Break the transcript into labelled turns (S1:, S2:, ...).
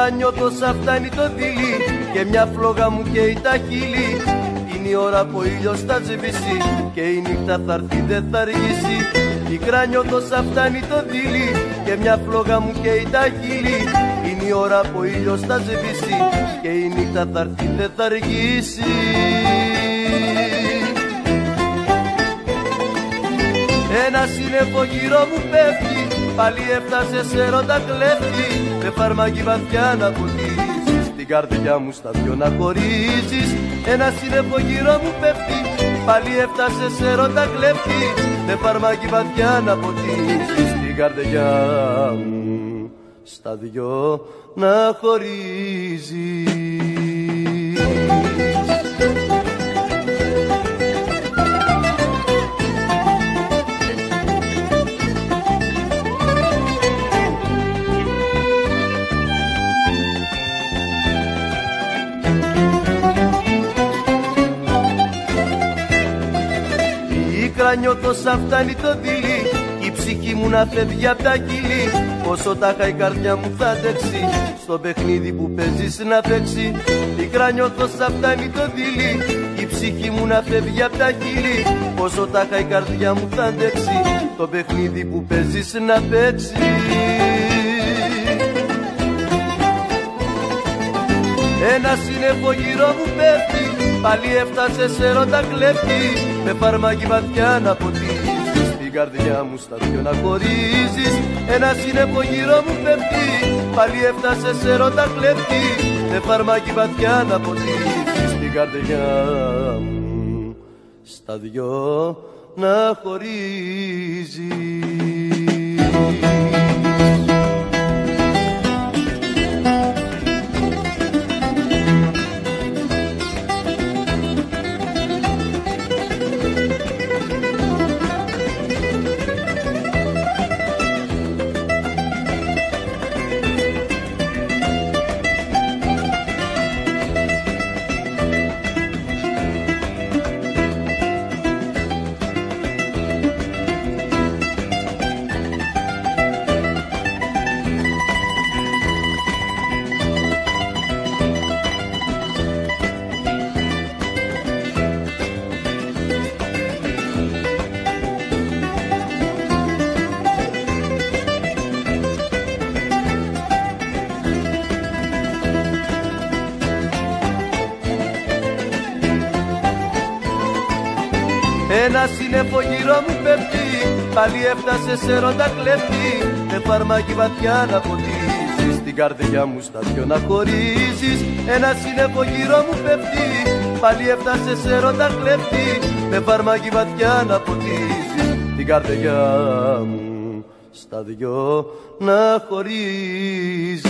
S1: Πίκρα νιώθω σαν φτάνει το δειλί και μια φλόγα μου καίει τα χείλη. Είναι η ώρα που ο ήλιος θα σβήσει και η νύχτα θα έρθει δεν θα αργήσει. Πίκρα νιώθω σαν φτάνει το δειλί και μια φλόγα μου καίει τα χείλη. Είναι η ώρα που ο ήλιος θα σβήσει και η νύχτα θα έρθει δεν θα αργήσει. Ένα σύννεφο γύρω μου πέφτει, πάλι έφτασε σε έρωτα κλέφτη. Με φαρμάκι βαθιά να ποτίσεις, την καρδιά μου στα δυο να χωρίζεις. Ένα σύννεφο γύρω μου πέφτει, πάλι έφτασε σε έρωτα κλέφτη. Με φαρμάκι βαθιά να ποτίσεις, την καρδιά μου στα δυο να χωρίζεις. Νιώθω σαν φτάνει το δειλί η ψυχή μου να φεύγει απ' τα κύλη. Όσο τάχα η καρδιά μου θα αντέξει στο παιχνίδι που παίζεις να παίξει. Πίκρα νιώθω σαν φτάνει το δειλί η ψυχή μου να φεύγει απ' τα κύλη. Όσο τάχα η καρδιά μου θα αντέξει το παιχνίδι που παίζεις να παίξει. Ένα σύννεφο γύρω μου πέφτει, πάλι έφτασε σε έρωτα κλέφτη. Με φαρμάκι βαθιά να ποτίσεις, την καρδιά μου στα δυο να χωρίζεις. Ένα σύννεφο γύρω μου πέφτει, πάλι έφτασε σε έρωτα κλέφτη. Με φαρμάκι βαθιά να ποτίσεις, την καρδιά μου στα δυο να χωρίζεις. Ένα σύννεφο γύρω μου πέφτει, πάλι έφτασε σε έρωτα κλέφτη. Με φαρμάκι βαθιά να ποτίσεις, την καρδιά μου στα δυο να χωρίζεις. Ένα σύννεφο γύρω μου πέφτει, πάλι έφτασε σε έρωτα κλέφτη. Με φαρμάκι βαθιά να ποτίσεις, την καρδιά μου στα δυο να χωρίζεις.